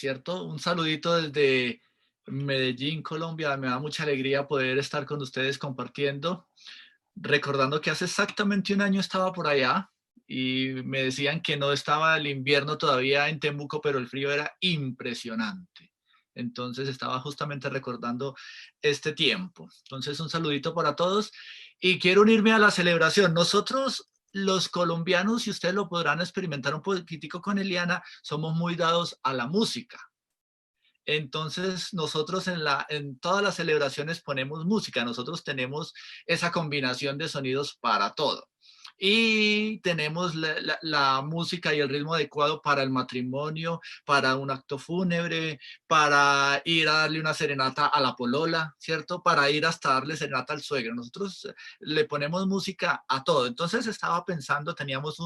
¿cierto? Un saludito desde Medellín, Colombia. Me da mucha alegría poder estar con ustedes compartiendo, recordando que hace exactamente un año estaba por allá y me decían que no estaba el invierno todavía en Temuco, pero el frío era impresionante. Entonces estaba justamente recordando este tiempo. Entonces un saludito para todos y quiero unirme a la celebración. Nosotros los colombianos, y ustedes lo podrán experimentar un poquitico con Eliana, somos muy dados a la música. Entonces nosotros en todas las celebraciones ponemos música, nosotros tenemos esa combinación de sonidos para todo. Y tenemos la música y el ritmo adecuado para el matrimonio, para un acto fúnebre, para ir a darle una serenata a la polola, ¿cierto? Para ir hasta darle serenata al suegro. Nosotros le ponemos música a todo. Entonces estaba pensando, teníamos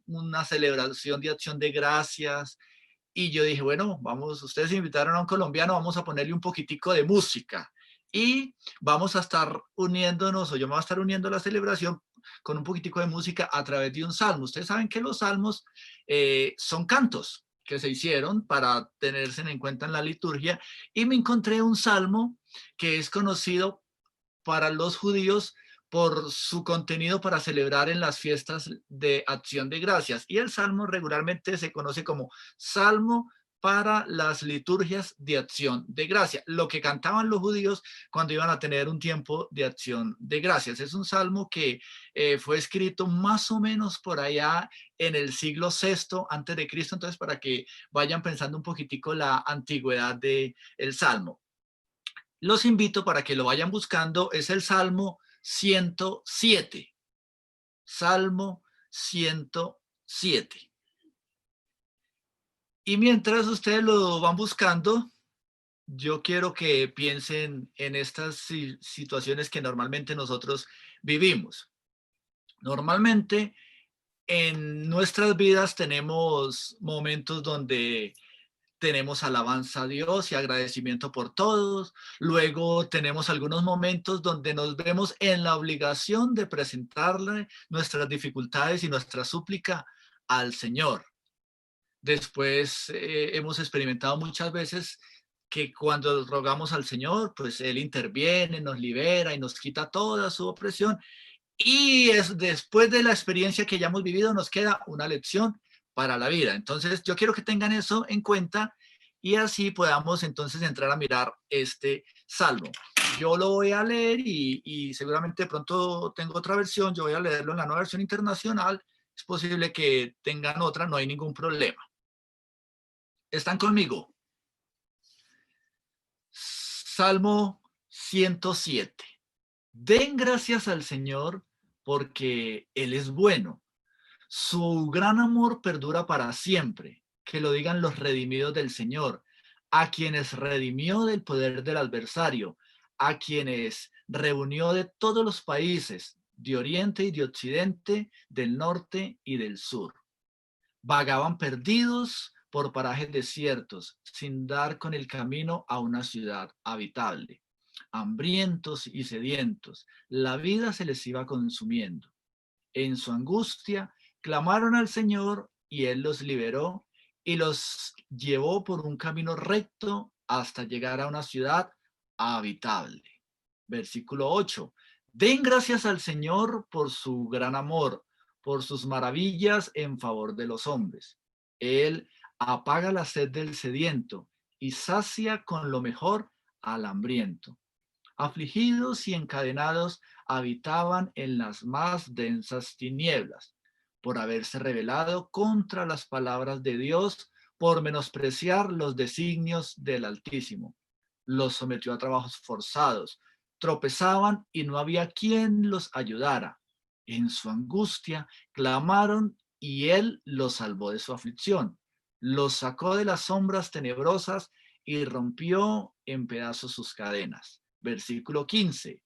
una celebración de acción de gracias, y yo dije, bueno, vamos, ustedes invitaron a un colombiano, vamos a ponerle un poquitico de música. Y vamos a estar uniéndonos, o yo me voy a estar uniendo a la celebración con un poquitico de música a través de un salmo. Ustedes saben que los salmos son cantos que se hicieron para tenerse en cuenta en la liturgia. Y me encontré un salmo que es conocido para los judíos por su contenido para celebrar en las fiestas de acción de gracias. Y el salmo regularmente se conoce como salmo para las liturgias de acción de gracia, lo que cantaban los judíos cuando iban a tener un tiempo de acción de gracias. Es un salmo que fue escrito más o menos por allá en el siglo VI antes de Cristo, entonces para que vayan pensando un poquitico la antigüedad del salmo. Los invito para que lo vayan buscando, es el Salmo 107. Salmo 107. Y mientras ustedes lo van buscando, yo quiero que piensen en estas situaciones que normalmente nosotros vivimos. Normalmente en nuestras vidas tenemos momentos donde tenemos alabanza a Dios y agradecimiento por todos. Luego tenemos algunos momentos donde nos vemos en la obligación de presentarle nuestras dificultades y nuestra súplica al Señor. Después hemos experimentado muchas veces que cuando rogamos al Señor, pues Él interviene, nos libera y nos quita toda su opresión. Y es después de la experiencia que ya hemos vivido, nos queda una lección para la vida. Entonces, yo quiero que tengan eso en cuenta y así podamos entonces entrar a mirar este salmo. Yo lo voy a leer y seguramente pronto tengo otra versión. Yo voy a leerlo en la nueva versión internacional. Es posible que tengan otra, no hay ningún problema. ¿Están conmigo? Salmo 107. Den gracias al Señor porque Él es bueno. Su gran amor perdura para siempre. Que lo digan los redimidos del Señor, a quienes redimió del poder del adversario, a quienes reunió de todos los países, de oriente y de occidente, del norte y del sur. Vagaban perdidos por parajes desiertos, sin dar con el camino a una ciudad habitable. Hambrientos y sedientos, la vida se les iba consumiendo. En su angustia, clamaron al Señor y Él los liberó y los llevó por un camino recto hasta llegar a una ciudad habitable. Versículo 8. Den gracias al Señor por su gran amor, por sus maravillas en favor de los hombres. Él apaga la sed del sediento y sacia con lo mejor al hambriento. Afligidos y encadenados habitaban en las más densas tinieblas, por haberse rebelado contra las palabras de Dios, por menospreciar los designios del Altísimo. Los sometió a trabajos forzados, tropezaban y no había quien los ayudara. En su angustia clamaron y Él los salvó de su aflicción. Los sacó de las sombras tenebrosas y rompió en pedazos sus cadenas. Versículo 15.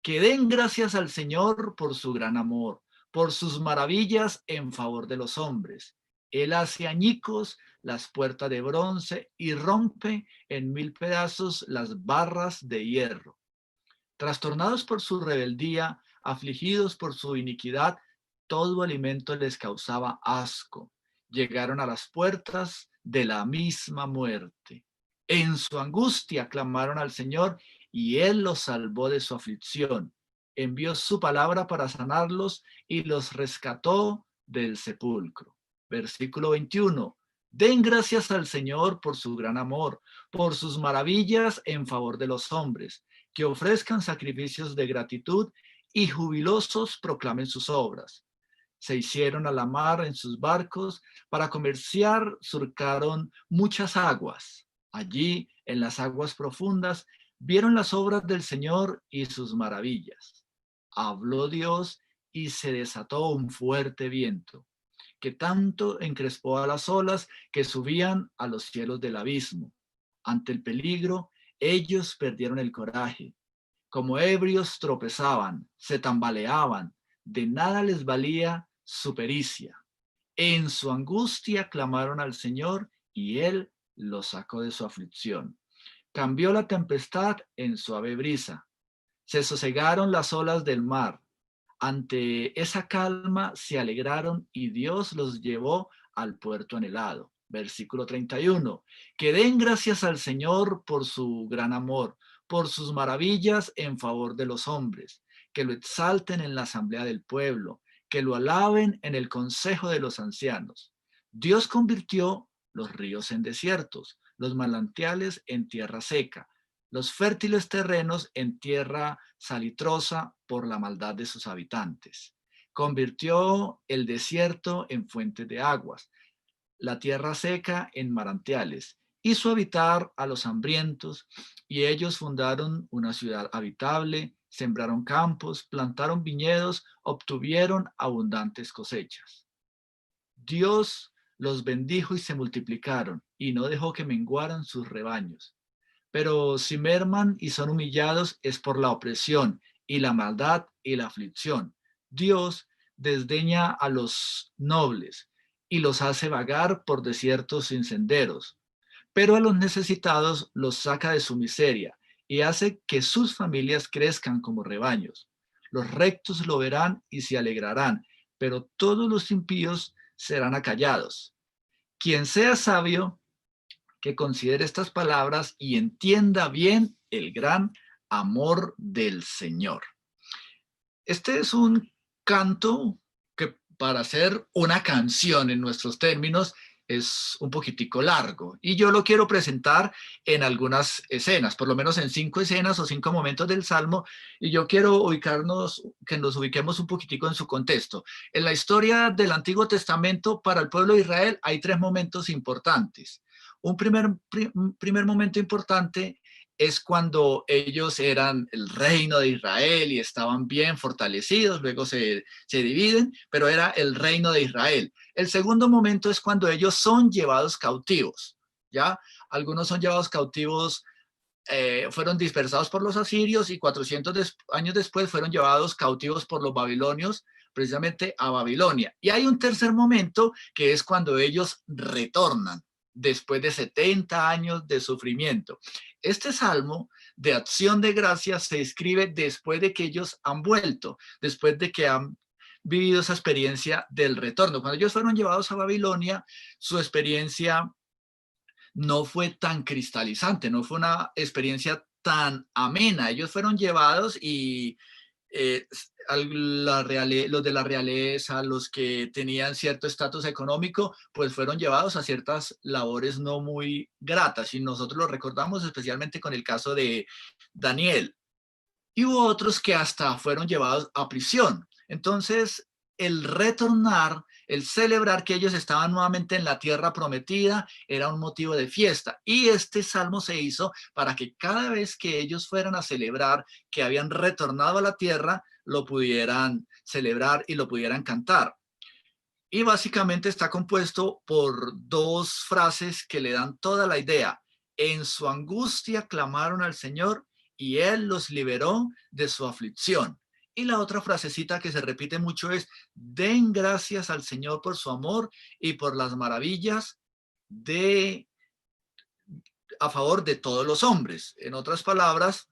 Que den gracias al Señor por su gran amor, por sus maravillas en favor de los hombres. Él hace añicos las puertas de bronce y rompe en mil pedazos las barras de hierro. Trastornados por su rebeldía, afligidos por su iniquidad, todo alimento les causaba asco. Llegaron a las puertas de la misma muerte. En su angustia clamaron al Señor y Él los salvó de su aflicción. Envió su palabra para sanarlos y los rescató del sepulcro. Versículo 21. Den gracias al Señor por su gran amor, por sus maravillas en favor de los hombres, que ofrezcan sacrificios de gratitud y jubilosos proclamen sus obras. Se hicieron a la mar en sus barcos, para comerciar surcaron muchas aguas. Allí, en las aguas profundas, vieron las obras del Señor y sus maravillas. Habló Dios y se desató un fuerte viento, que tanto encrespó a las olas que subían a los cielos del abismo. Ante el peligro, ellos perdieron el coraje. Como ebrios tropezaban, se tambaleaban, de nada les valía su pericia. En su angustia clamaron al Señor y Él los sacó de su aflicción. Cambió la tempestad en suave brisa. Se sosegaron las olas del mar. Ante esa calma se alegraron y Dios los llevó al puerto anhelado. Versículo 31. Que den gracias al Señor por su gran amor, por sus maravillas en favor de los hombres, que lo exalten en la asamblea del pueblo, que lo alaben en el consejo de los ancianos. Dios convirtió los ríos en desiertos, los manantiales en tierra seca, los fértiles terrenos en tierra salitrosa por la maldad de sus habitantes. Convirtió el desierto en fuentes de aguas, la tierra seca en manantiales. Hizo habitar a los hambrientos y ellos fundaron una ciudad habitable, sembraron campos, plantaron viñedos, obtuvieron abundantes cosechas. Dios los bendijo y se multiplicaron y no dejó que menguaran sus rebaños. Pero si merman y son humillados es por la opresión y la maldad y la aflicción. Dios desdeña a los nobles y los hace vagar por desiertos sin senderos, pero a los necesitados los saca de su miseria y hace que sus familias crezcan como rebaños. Los rectos lo verán y se alegrarán, pero todos los impíos serán acallados. Quien sea sabio, que considere estas palabras y entienda bien el gran amor del Señor. Este es un canto que, para hacer una canción en nuestros términos, es un poquitico largo y yo lo quiero presentar en algunas escenas, por lo menos en 5 escenas o 5 momentos del Salmo, y yo quiero que nos ubiquemos un poquitico en su contexto. En la historia del Antiguo Testamento, para el pueblo de Israel hay 3 momentos importantes. Un primer momento importante es cuando ellos eran el reino de Israel y estaban bien fortalecidos, luego se dividen, pero era el reino de Israel. El segundo momento es cuando ellos son llevados cautivos, ¿ya? Algunos son llevados cautivos, fueron dispersados por los asirios y 400 años después fueron llevados cautivos por los babilonios, precisamente a Babilonia. Y hay un tercer momento que es cuando ellos retornan después de 70 años de sufrimiento. Este salmo de acción de gracias se escribe después de que ellos han vuelto, después de que han vivido esa experiencia del retorno. Cuando ellos fueron llevados a Babilonia, su experiencia no fue tan cristalizante, no fue una experiencia tan amena. Ellos fueron llevados y los de la realeza, los que tenían cierto estatus económico, pues fueron llevados a ciertas labores no muy gratas. Y nosotros lo recordamos especialmente con el caso de Daniel. Y hubo otros que hasta fueron llevados a prisión. Entonces, el retornar, el celebrar que ellos estaban nuevamente en la tierra prometida, era un motivo de fiesta. Y este salmo se hizo para que cada vez que ellos fueran a celebrar que habían retornado a la tierra, lo pudieran celebrar y lo pudieran cantar. Y básicamente está compuesto por 2 frases que le dan toda la idea. En su angustia clamaron al Señor y Él los liberó de su aflicción. Y la otra frasecita que se repite mucho es: den gracias al Señor por su amor y por las maravillas de a favor de todos los hombres. En otras palabras,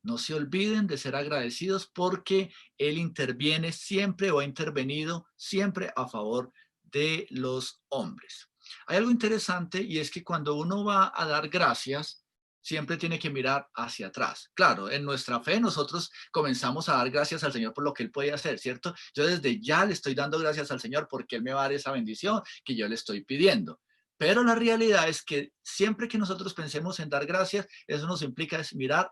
no se olviden de ser agradecidos porque Él interviene siempre o ha intervenido siempre a favor de los hombres. Hay algo interesante y es que cuando uno va a dar gracias, siempre tiene que mirar hacia atrás. Claro, en nuestra fe nosotros comenzamos a dar gracias al Señor por lo que Él puede hacer, ¿cierto? Yo desde ya le estoy dando gracias al Señor porque Él me va a dar esa bendición que yo le estoy pidiendo. Pero la realidad es que siempre que nosotros pensemos en dar gracias, eso nos implica es mirar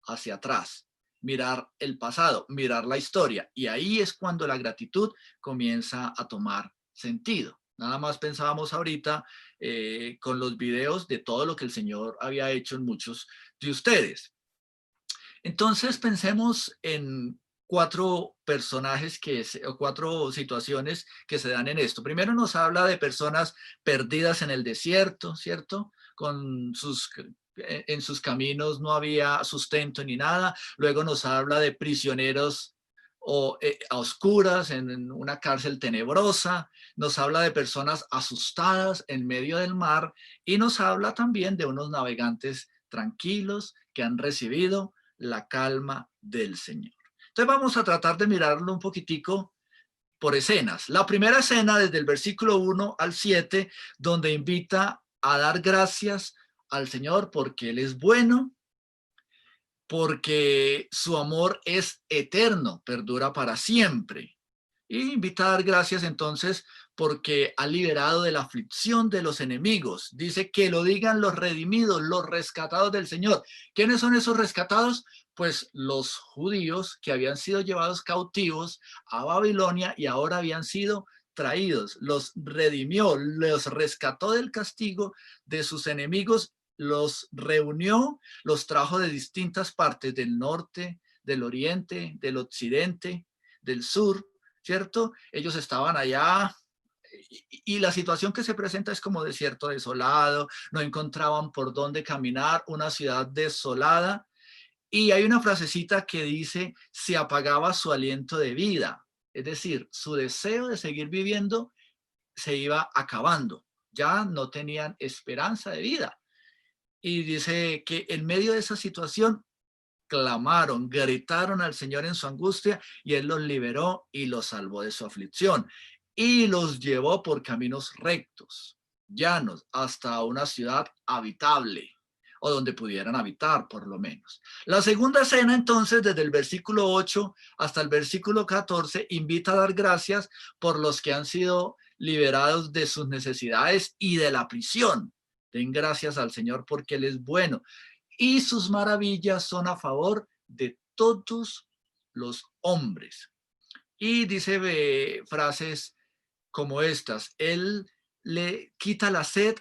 hacia atrás, mirar el pasado, mirar la historia. Y ahí es cuando la gratitud comienza a tomar sentido. Nada más pensábamos ahorita con los videos de todo lo que el Señor había hecho en muchos de ustedes. Entonces pensemos en cuatro personajes o cuatro situaciones que se dan en esto. Primero nos habla de personas perdidas en el desierto, ¿cierto? En sus caminos no había sustento ni nada. Luego nos habla de prisioneros a oscuras en una cárcel tenebrosa. Nos habla de personas asustadas en medio del mar y nos habla también de unos navegantes tranquilos que han recibido la calma del Señor. Entonces vamos a tratar de mirarlo un poquitico por escenas. La primera escena desde el versículo 1 al 7, donde invita a dar gracias al Señor porque Él es bueno, porque su amor es eterno, perdura para siempre. Y invita a dar gracias entonces porque ha liberado de la aflicción de los enemigos. Dice que lo digan los redimidos, los rescatados del Señor. ¿Quiénes son esos rescatados? Pues los judíos que habían sido llevados cautivos a Babilonia y ahora habían sido traídos. Los redimió, los rescató del castigo de sus enemigos, los reunió, los trajo de distintas partes del norte, del oriente, del occidente, del sur, ¿cierto? Ellos estaban allá y la situación que se presenta es como desierto desolado, no encontraban por dónde caminar, una ciudad desolada. Y hay una frasecita que dice, se apagaba su aliento de vida, es decir, su deseo de seguir viviendo se iba acabando, ya no tenían esperanza de vida. Y dice que en medio de esa situación clamaron, gritaron al Señor en su angustia y Él los liberó y los salvó de su aflicción y los llevó por caminos rectos, llanos, hasta una ciudad habitable o donde pudieran habitar por lo menos. La segunda escena entonces desde el versículo 8 hasta el versículo 14 invita a dar gracias por los que han sido liberados de sus necesidades y de la prisión. Den gracias al Señor porque Él es bueno y sus maravillas son a favor de todos los hombres. Y dice frases como estas, Él le quita la sed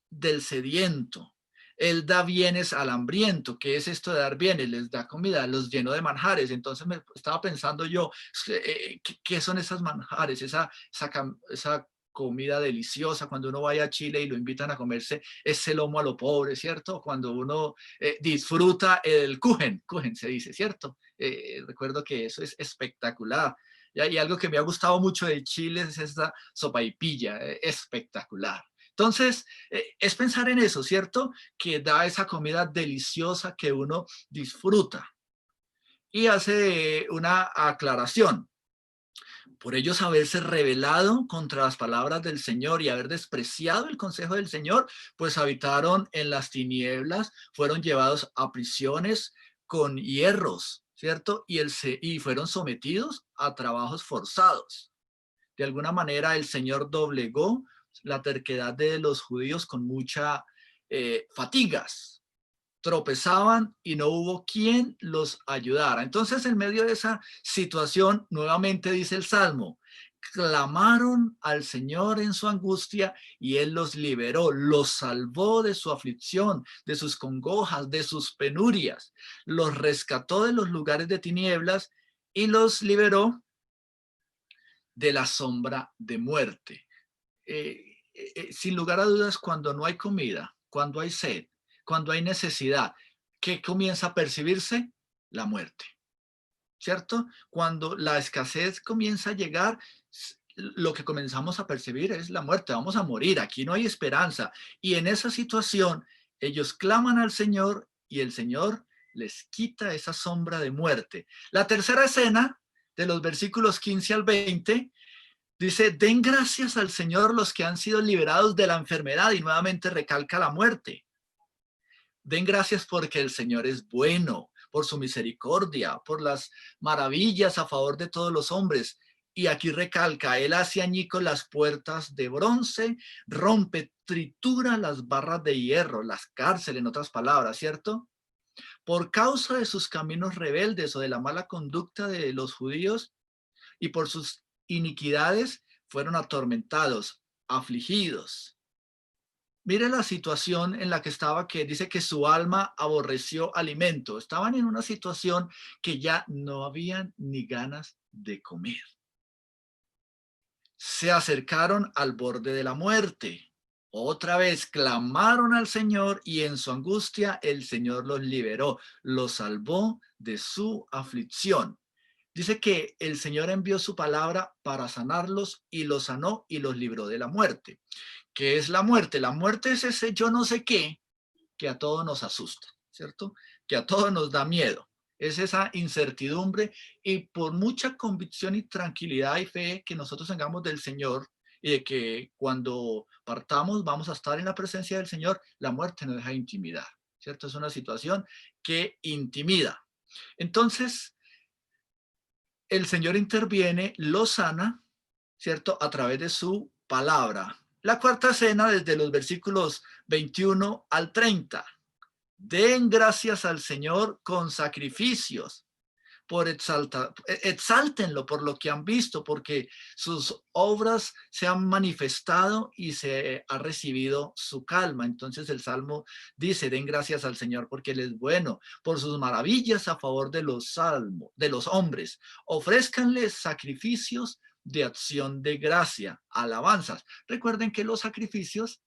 del sediento, Él da bienes al hambriento. ¿Qué es esto de dar bienes? Les da comida, los llenó de manjares. Entonces me estaba pensando yo, ¿qué son esas manjares? Esa comida deliciosa, cuando uno vaya a Chile y lo invitan a comerse ese lomo a lo pobre, ¿cierto? Cuando uno disfruta el Kuchen se dice, ¿cierto? Recuerdo que eso es espectacular. Y algo que me ha gustado mucho de Chile es esta sopaipilla, espectacular. Entonces, es pensar en eso, ¿cierto? Que da esa comida deliciosa que uno disfruta. Y hace una aclaración. Por ellos haberse rebelado contra las palabras del Señor y haber despreciado el consejo del Señor, pues habitaron en las tinieblas, fueron llevados a prisiones con hierros, ¿cierto? Y fueron sometidos a trabajos forzados. De alguna manera el Señor doblegó la terquedad de los judíos con mucha fatigas. Tropezaban y no hubo quien los ayudara. Entonces, en medio de esa situación, nuevamente dice el Salmo, clamaron al Señor en su angustia y Él los liberó, los salvó de su aflicción, de sus congojas, de sus penurias, los rescató de los lugares de tinieblas y los liberó de la sombra de muerte. Sin lugar a dudas, cuando no hay comida, cuando hay sed, cuando hay necesidad, ¿qué comienza a percibirse? La muerte, ¿cierto? Cuando la escasez comienza a llegar, lo que comenzamos a percibir es la muerte, vamos a morir, aquí no hay esperanza. Y en esa situación, ellos claman al Señor y el Señor les quita esa sombra de muerte. La tercera escena, de los versículos 15 al 20, Dice, den gracias al Señor los que han sido liberados de la enfermedad, y nuevamente recalca la muerte. Den gracias porque el Señor es bueno, por su misericordia, por las maravillas a favor de todos los hombres. Y aquí recalca, Él hace añicos las puertas de bronce, rompe, tritura las barras de hierro, las cárceles, en otras palabras, ¿cierto? Por causa de sus caminos rebeldes o de la mala conducta de los judíos y por sus iniquidades fueron atormentados, afligidos. Mire la situación en la que estaba, que dice que su alma aborreció alimento. Estaban en una situación que ya no habían ni ganas de comer. Se acercaron al borde de la muerte. Otra vez clamaron al Señor y en su angustia el Señor los liberó, los salvó de su aflicción. Dice que el Señor envió su palabra para sanarlos y los sanó y los libró de la muerte. ¿Qué es la muerte? La muerte es ese yo no sé qué que a todos nos asusta, ¿cierto? Que a todos nos da miedo. Es esa incertidumbre, y por mucha convicción y tranquilidad y fe que nosotros tengamos del Señor y de que cuando partamos vamos a estar en la presencia del Señor, la muerte nos deja intimidar, ¿cierto? Es una situación que intimida. Entonces, el Señor interviene, lo sana, ¿cierto? A través de su palabra. La cuarta cena, desde los versículos 21 al 30. Den gracias al Señor con sacrificios, exáltenlo por lo que han visto, porque sus obras se han manifestado y se ha recibido su calma. Entonces el Salmo dice, den gracias al Señor porque Él es bueno, por sus maravillas a favor de de los hombres. Ofrézcanle sacrificios de acción de gracia, alabanzas. Recuerden que los sacrificios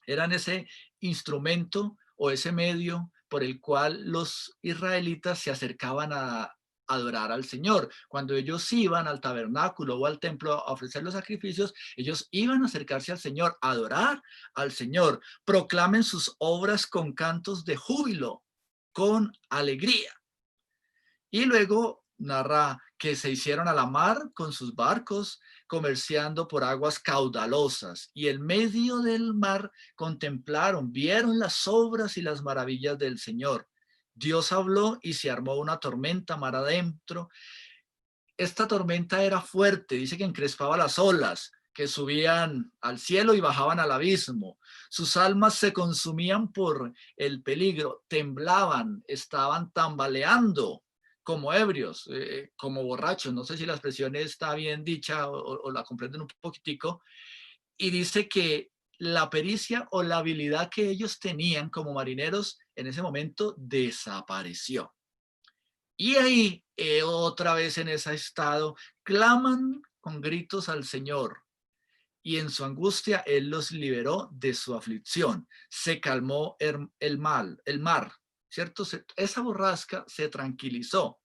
eran ese instrumento o ese medio por el cual los israelitas se acercaban a adorar al Señor. Cuando ellos iban al tabernáculo o al templo a ofrecer los sacrificios, ellos iban a acercarse al Señor, a adorar al Señor. Proclamen sus obras con cantos de júbilo, con alegría. Y luego narra que se hicieron a la mar con sus barcos, comerciando por aguas caudalosas, y en medio del mar contemplaron, vieron las obras y las maravillas del Señor. Dios habló y se armó una tormenta mar adentro. Esta tormenta era fuerte, dice que encrespaba las olas, que subían al cielo y bajaban al abismo. Sus almas se consumían por el peligro, temblaban, estaban tambaleando como ebrios, como borrachos. No sé si la expresión está bien dicha o la comprenden un poquitico. Y dice que la pericia o la habilidad que ellos tenían como marineros en ese momento desapareció. Y ahí, otra vez en ese estado, claman con gritos al Señor, y en su angustia Él los liberó de su aflicción. Se calmó el mar, ¿cierto? Esa borrasca se tranquilizó.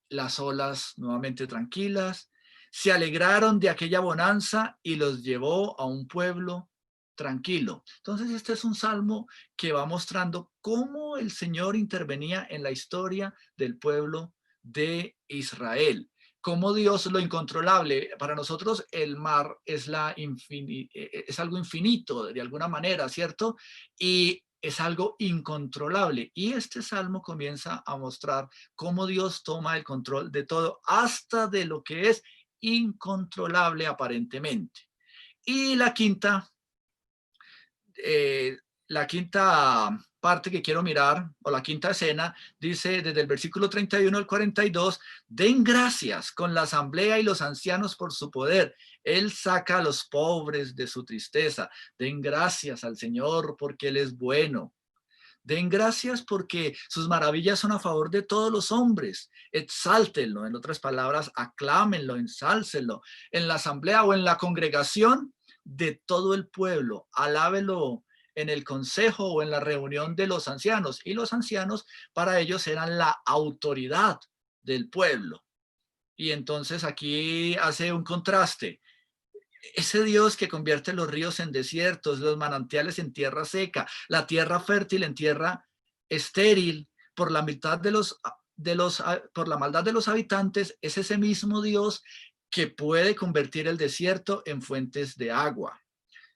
Las olas nuevamente tranquilas, se alegraron de aquella bonanza y los llevó a un pueblo tranquilo. Entonces este es un salmo que va mostrando cómo el Señor intervenía en la historia del pueblo de Israel, cómo Dios lo incontrolable. Para nosotros el mar es, es algo infinito de alguna manera, ¿cierto? Y es algo incontrolable. Y este salmo comienza a mostrar cómo Dios toma el control de todo, hasta de lo que es incontrolable aparentemente. Y eh, la quinta parte que quiero mirar, o la quinta escena, dice desde el versículo 31 al 42, den gracias con la asamblea y los ancianos por su poder. Él saca a los pobres de su tristeza. Den gracias al Señor porque Él es bueno. Den gracias porque sus maravillas son a favor de todos los hombres. Exáltenlo, en otras palabras, aclámenlo, ensálcenlo. En la asamblea o en la congregación de todo el pueblo, alábelo en el consejo o en la reunión de los ancianos. Y los ancianos para ellos eran la autoridad del pueblo. Y entonces aquí hace un contraste. Ese Dios que convierte los ríos en desiertos, los manantiales en tierra seca, la tierra fértil en tierra estéril, por la maldad de los habitantes, es ese mismo Dios que puede convertir el desierto en fuentes de agua,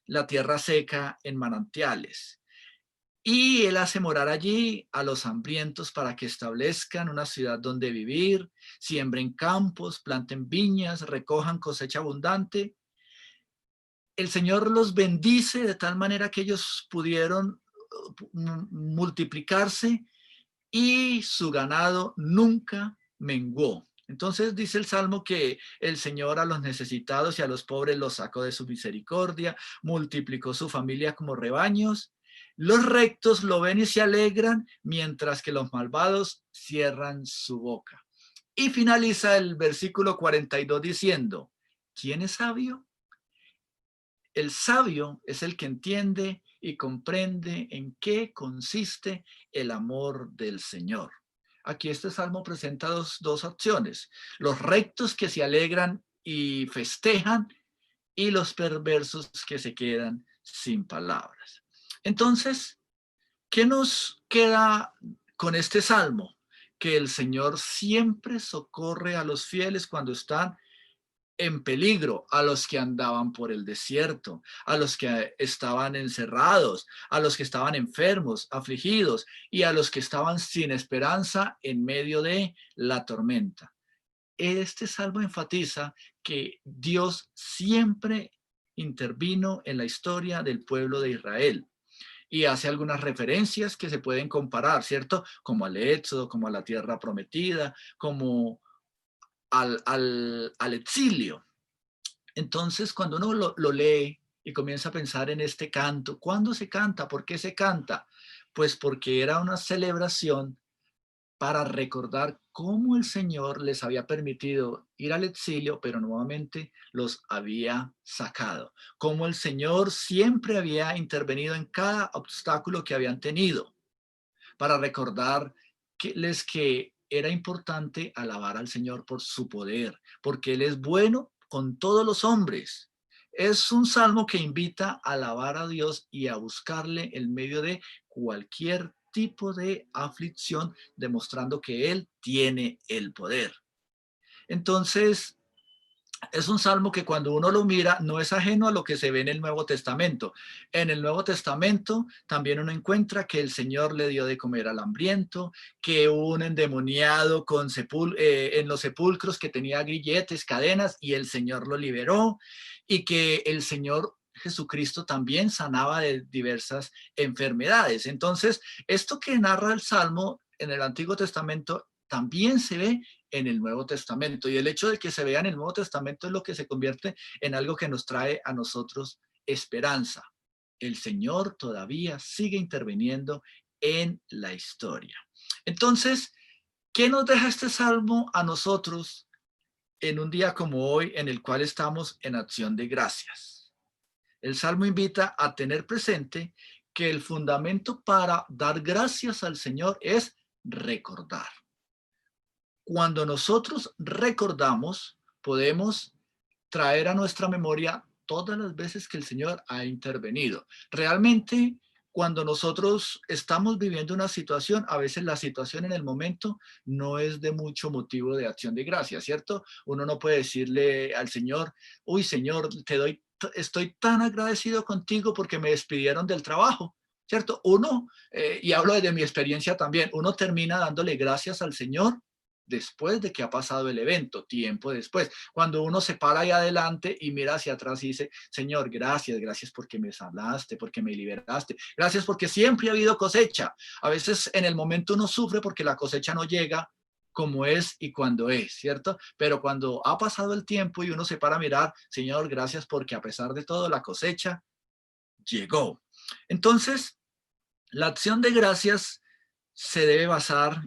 la tierra seca en manantiales. Y él hace morar allí a los hambrientos para que establezcan una ciudad donde vivir, siembren campos, planten viñas, recojan cosecha abundante. El Señor los bendice de tal manera que ellos pudieron multiplicarse y su ganado nunca menguó. Entonces dice el Salmo que el Señor a los necesitados y a los pobres los sacó de su misericordia, multiplicó su familia como rebaños. Los rectos lo ven y se alegran, mientras que los malvados cierran su boca. Y finaliza el versículo 42 diciendo, ¿quién es sabio? El sabio es el que entiende y comprende en qué consiste el amor del Señor. Aquí este salmo presenta dos opciones: los rectos que se alegran y festejan, y los perversos que se quedan sin palabras. Entonces, ¿qué nos queda con este salmo? Que el Señor siempre socorre a los fieles cuando están en peligro, a los que andaban por el desierto, a los que estaban encerrados, a los que estaban enfermos, afligidos, y a los que estaban sin esperanza en medio de la tormenta. Este salmo enfatiza que Dios siempre intervino en la historia del pueblo de Israel y hace algunas referencias que se pueden comparar, ¿cierto? Como al Éxodo, como a la tierra prometida, como al exilio. Entonces, cuando uno lo lee y comienza a pensar en este canto, ¿cuándo se canta? ¿Por qué se canta? Pues porque era una celebración para recordar cómo el Señor les había permitido ir al exilio, pero nuevamente los había sacado. Cómo el Señor siempre había intervenido en cada obstáculo que habían tenido, para recordarles que era importante alabar al Señor por su poder, porque Él es bueno con todos los hombres. Es un salmo que invita a alabar a Dios y a buscarle en medio de cualquier tipo de aflicción, demostrando que Él tiene el poder. Entonces, es un salmo que cuando uno lo mira no es ajeno a lo que se ve en el Nuevo Testamento. En el Nuevo Testamento también uno encuentra que el Señor le dio de comer al hambriento, que un endemoniado en los sepulcros que tenía grilletes, cadenas, y el Señor lo liberó, y que el Señor Jesucristo también sanaba de diversas enfermedades. Entonces, esto que narra el Salmo en el Antiguo Testamento también se ve en el Nuevo Testamento. Y el hecho de que se vea en el Nuevo Testamento es lo que se convierte en algo que nos trae a nosotros esperanza. El Señor todavía sigue interviniendo en la historia. Entonces, ¿qué nos deja este salmo a nosotros en un día como hoy en el cual estamos en acción de gracias? El salmo invita a tener presente que el fundamento para dar gracias al Señor es recordar. Cuando nosotros recordamos, podemos traer a nuestra memoria todas las veces que el Señor ha intervenido. Realmente, cuando nosotros estamos viviendo una situación, a veces la situación en el momento no es de mucho motivo de acción de gracia, ¿cierto? Uno no puede decirle al Señor, uy, Señor, estoy tan agradecido contigo porque me despidieron del trabajo, ¿cierto? Uno, y hablo desde mi experiencia también, uno termina dándole gracias al Señor después de que ha pasado el evento, tiempo después. Cuando uno se para ahí adelante y mira hacia atrás y dice, Señor, gracias, gracias porque me salvaste, porque me liberaste, gracias porque siempre ha habido cosecha. A veces en el momento uno sufre porque la cosecha no llega como es y cuando es, ¿cierto? Pero cuando ha pasado el tiempo y uno se para a mirar, Señor, gracias porque a pesar de todo la cosecha llegó. Entonces, la acción de gracias se debe basar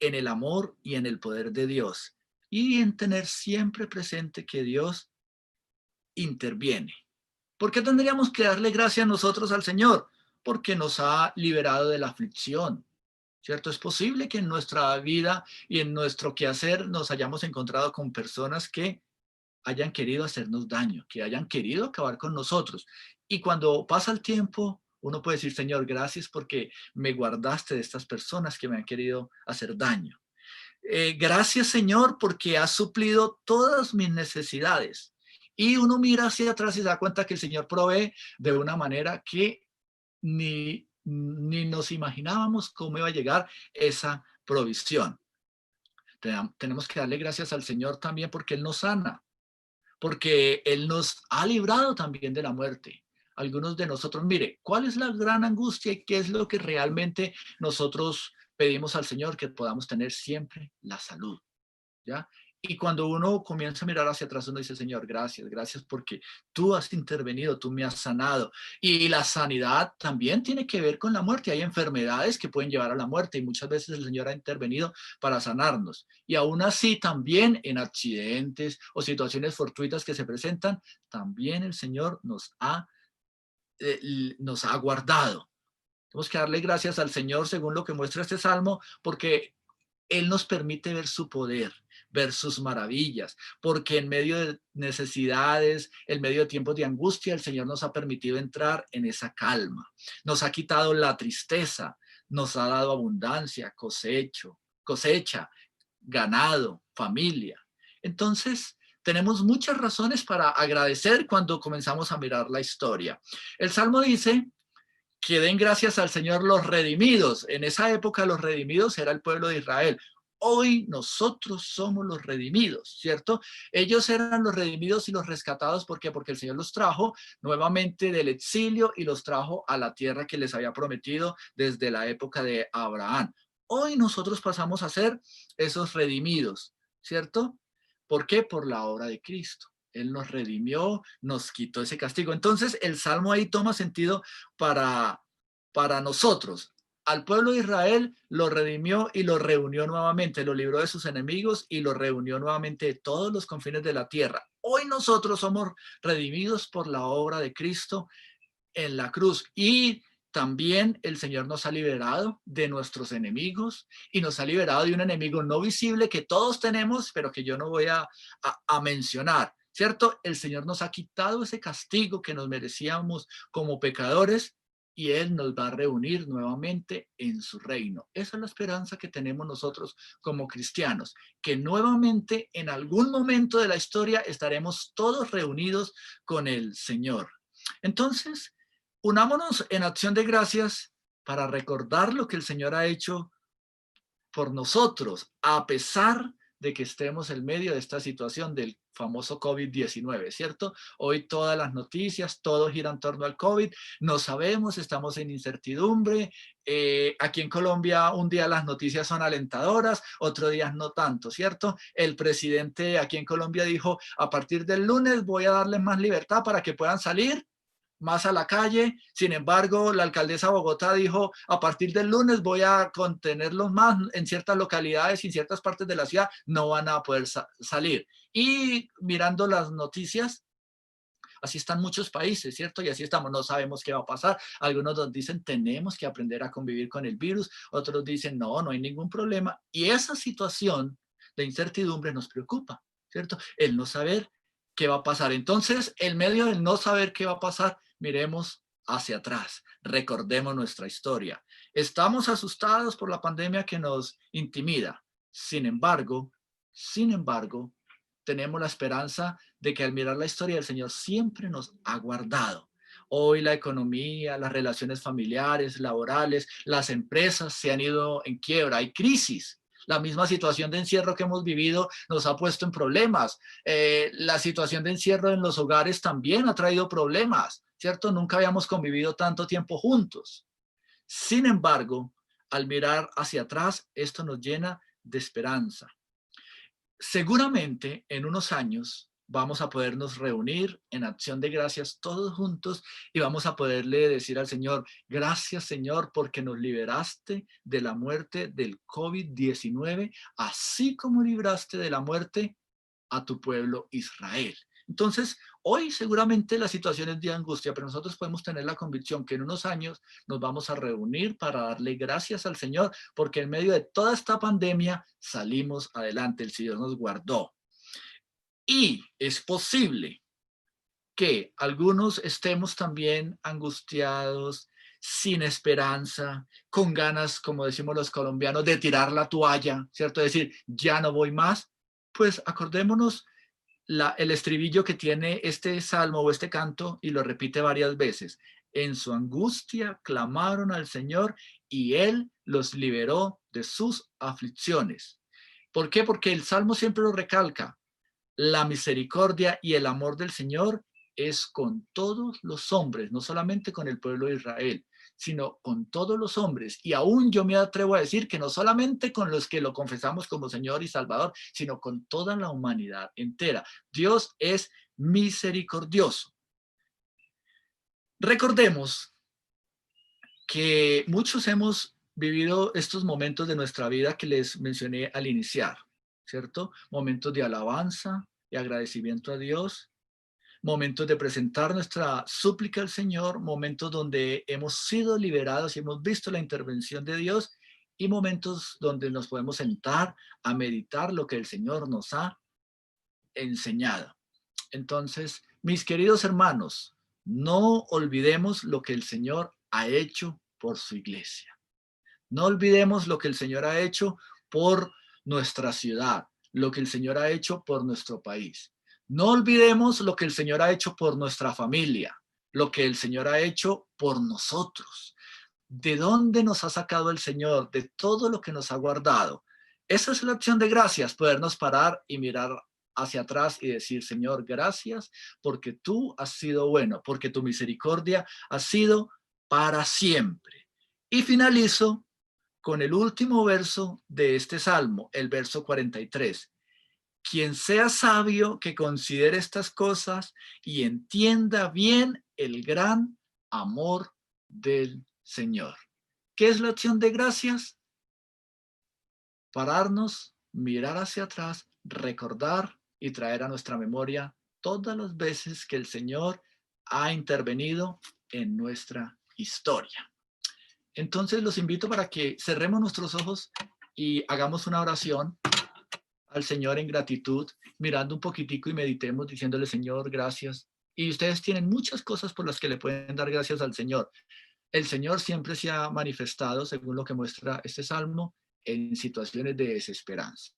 en el amor y en el poder de Dios y en tener siempre presente que Dios interviene. ¿Por qué tendríamos que darle gracias nosotros al Señor? Porque nos ha liberado de la aflicción, ¿cierto? Es posible que en nuestra vida y en nuestro quehacer nos hayamos encontrado con personas que hayan querido hacernos daño, que hayan querido acabar con nosotros. Y cuando pasa el tiempo, uno puede decir, Señor, gracias porque me guardaste de estas personas que me han querido hacer daño. Gracias, Señor, porque has suplido todas mis necesidades. Y uno mira hacia atrás y se da cuenta que el Señor provee de una manera que ni nos imaginábamos cómo iba a llegar esa provisión. Tenemos que darle gracias al Señor también porque Él nos sana, porque Él nos ha librado también de la muerte. Algunos de nosotros, mire, ¿cuál es la gran angustia y qué es lo que realmente nosotros pedimos al Señor? Que podamos tener siempre la salud. ¿Ya? Y cuando uno comienza a mirar hacia atrás, uno dice, Señor, gracias, gracias porque tú has intervenido, tú me has sanado. Y la sanidad también tiene que ver con la muerte. Hay enfermedades que pueden llevar a la muerte y muchas veces el Señor ha intervenido para sanarnos. Y aún así, también en accidentes o situaciones fortuitas que se presentan, también el Señor nos ha guardado. Tenemos que darle gracias al Señor según lo que muestra este salmo, porque Él nos permite ver su poder, ver sus maravillas, porque en medio de necesidades, en medio de tiempos de angustia, el Señor nos ha permitido entrar en esa calma. Nos ha quitado la tristeza, nos ha dado abundancia, cosecha, ganado, familia. Entonces, tenemos muchas razones para agradecer cuando comenzamos a mirar la historia. El Salmo dice que den gracias al Señor los redimidos. En esa época los redimidos era el pueblo de Israel. Hoy nosotros somos los redimidos, ¿cierto? Ellos eran los redimidos y los rescatados. ¿Por qué? Porque el Señor los trajo nuevamente del exilio y los trajo a la tierra que les había prometido desde la época de Abraham. Hoy nosotros pasamos a ser esos redimidos, ¿cierto? ¿Por qué? Por la obra de Cristo. Él nos redimió, nos quitó ese castigo. Entonces el Salmo ahí toma sentido para nosotros. Al pueblo de Israel lo redimió y lo reunió nuevamente, lo libró de sus enemigos y lo reunió nuevamente de todos los confines de la tierra. Hoy nosotros somos redimidos por la obra de Cristo en la cruz y también el Señor nos ha liberado de nuestros enemigos y nos ha liberado de un enemigo no visible que todos tenemos, pero que yo no voy a mencionar, ¿cierto? El Señor nos ha quitado ese castigo que nos merecíamos como pecadores y Él nos va a reunir nuevamente en su reino. Esa es la esperanza que tenemos nosotros como cristianos, que nuevamente en algún momento de la historia estaremos todos reunidos con el Señor. Entonces, unámonos en acción de gracias para recordar lo que el Señor ha hecho por nosotros, a pesar de que estemos en medio de esta situación del famoso COVID-19, ¿cierto? Hoy todas las noticias, todo gira en torno al COVID, no sabemos, estamos en incertidumbre. Aquí en Colombia un día las noticias son alentadoras, otro día no tanto, ¿cierto? El presidente aquí en Colombia dijo, a partir del lunes voy a darles más libertad para que puedan salir más a la calle. Sin embargo, la alcaldesa de Bogotá dijo, a partir del lunes voy a contenerlos más en ciertas localidades y en ciertas partes de la ciudad no van a poder salir. Y mirando las noticias, así están muchos países, ¿cierto? Y así estamos, no sabemos qué va a pasar. Algunos nos dicen, tenemos que aprender a convivir con el virus. Otros dicen, no, no hay ningún problema. Y esa situación de incertidumbre nos preocupa, ¿cierto? El no saber qué va a pasar. Entonces, en medio del no saber qué va a pasar, miremos hacia atrás, recordemos nuestra historia. Estamos asustados por la pandemia que nos intimida. Sin embargo, tenemos la esperanza de que al mirar la historia del Señor siempre nos ha guardado. Hoy la economía, las relaciones familiares, laborales, las empresas se han ido en quiebra, hay crisis. La misma situación de encierro que hemos vivido nos ha puesto en problemas. La situación de encierro en los hogares también ha traído problemas, ¿cierto? Nunca habíamos convivido tanto tiempo juntos. Sin embargo, al mirar hacia atrás, esto nos llena de esperanza. Seguramente en unos años vamos a podernos reunir en acción de gracias todos juntos y vamos a poderle decir al Señor, gracias Señor porque nos liberaste de la muerte del COVID-19, así como libraste de la muerte a tu pueblo Israel. Entonces, hoy seguramente la situación es de angustia, pero nosotros podemos tener la convicción que en unos años nos vamos a reunir para darle gracias al Señor, porque en medio de toda esta pandemia salimos adelante, el Señor nos guardó. Y es posible que algunos estemos también angustiados, sin esperanza, con ganas, como decimos los colombianos, de tirar la toalla, ¿cierto? Es decir, ya no voy más, pues acordémonos el estribillo que tiene este salmo o este canto y lo repite varias veces. En su angustia clamaron al Señor y Él los liberó de sus aflicciones. ¿Por qué? Porque el salmo siempre lo recalca. La misericordia y el amor del Señor es con todos los hombres, no solamente con el pueblo de Israel, sino con todos los hombres. Y aún yo me atrevo a decir que no solamente con los que lo confesamos como Señor y Salvador, sino con toda la humanidad entera. Dios es misericordioso. Recordemos que muchos hemos vivido estos momentos de nuestra vida que les mencioné al iniciar, ¿cierto? Momentos de alabanza y agradecimiento a Dios, momentos de presentar nuestra súplica al Señor, momentos donde hemos sido liberados y hemos visto la intervención de Dios y momentos donde nos podemos sentar a meditar lo que el Señor nos ha enseñado. Entonces, mis queridos hermanos, no olvidemos lo que el Señor ha hecho por su iglesia. No olvidemos lo que el Señor ha hecho por nuestra ciudad, lo que el Señor ha hecho por nuestro país. No olvidemos lo que el Señor ha hecho por nuestra familia, lo que el Señor ha hecho por nosotros. ¿De dónde nos ha sacado el Señor? De todo lo que nos ha guardado. Esa es la acción de gracias, podernos parar y mirar hacia atrás y decir, Señor, gracias porque tú has sido bueno, porque tu misericordia ha sido para siempre. Y finalizo con el último verso de este salmo, el verso 43. Quien sea sabio, que considere estas cosas y entienda bien el gran amor del Señor. ¿Qué es la acción de gracias? Pararnos, mirar hacia atrás, recordar y traer a nuestra memoria todas las veces que el Señor ha intervenido en nuestra historia. Entonces los invito para que cerremos nuestros ojos y hagamos una oración al Señor en gratitud, mirando un poquitico y meditemos diciéndole, Señor, gracias. Y ustedes tienen muchas cosas por las que le pueden dar gracias al Señor. El Señor siempre se ha manifestado, según lo que muestra este salmo, en situaciones de desesperanza.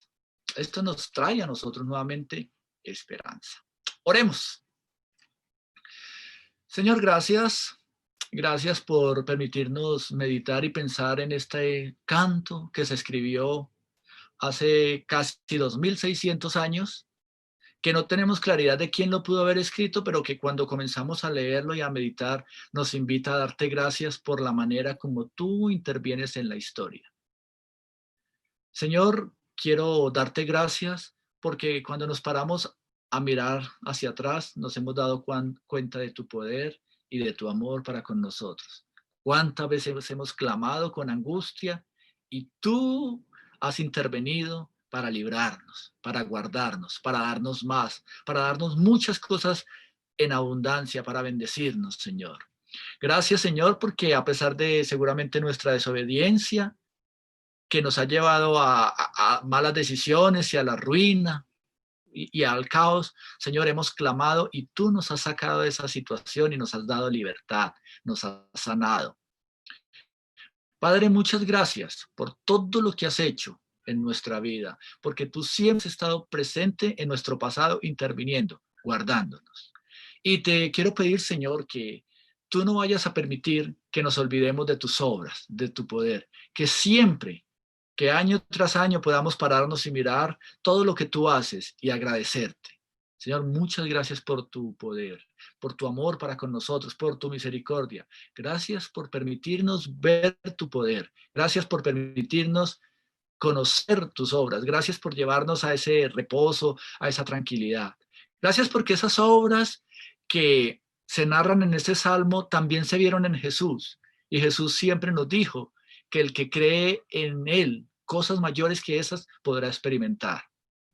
Esto nos trae a nosotros nuevamente esperanza. Oremos. Señor, gracias. Gracias por permitirnos meditar y pensar en este canto que se escribió hace casi 2600 años, que no tenemos claridad de quién lo pudo haber escrito, pero que cuando comenzamos a leerlo y a meditar nos invita a darte gracias por la manera como tú intervienes en la historia. Señor, quiero darte gracias porque cuando nos paramos a mirar hacia atrás nos hemos dado cuenta de tu poder y de tu amor para con nosotros. Cuántas veces hemos clamado con angustia y tú has intervenido para librarnos, para guardarnos, para darnos más, para darnos muchas cosas en abundancia, para bendecirnos, Señor. Gracias, Señor, porque a pesar de seguramente nuestra desobediencia, que nos ha llevado a malas decisiones y a la ruina y al caos, Señor, hemos clamado y tú nos has sacado de esa situación y nos has dado libertad, nos has sanado. Padre, muchas gracias por todo lo que has hecho en nuestra vida, porque tú siempre has estado presente en nuestro pasado, interviniendo, guardándonos. Y te quiero pedir, Señor, que tú no vayas a permitir que nos olvidemos de tus obras, de tu poder, que siempre, que año tras año podamos pararnos y mirar todo lo que tú haces y agradecerte. Señor, muchas gracias por tu poder, por tu amor para con nosotros, por tu misericordia. Gracias por permitirnos ver tu poder. Gracias por permitirnos conocer tus obras. Gracias por llevarnos a ese reposo, a esa tranquilidad. Gracias porque esas obras que se narran en este salmo también se vieron en Jesús. Y Jesús siempre nos dijo que el que cree en él, cosas mayores que esas podrá experimentar.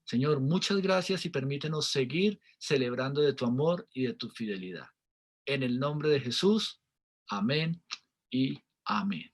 Señor, muchas gracias y permítenos seguir celebrando de tu amor y de tu fidelidad. En el nombre de Jesús, amén y amén.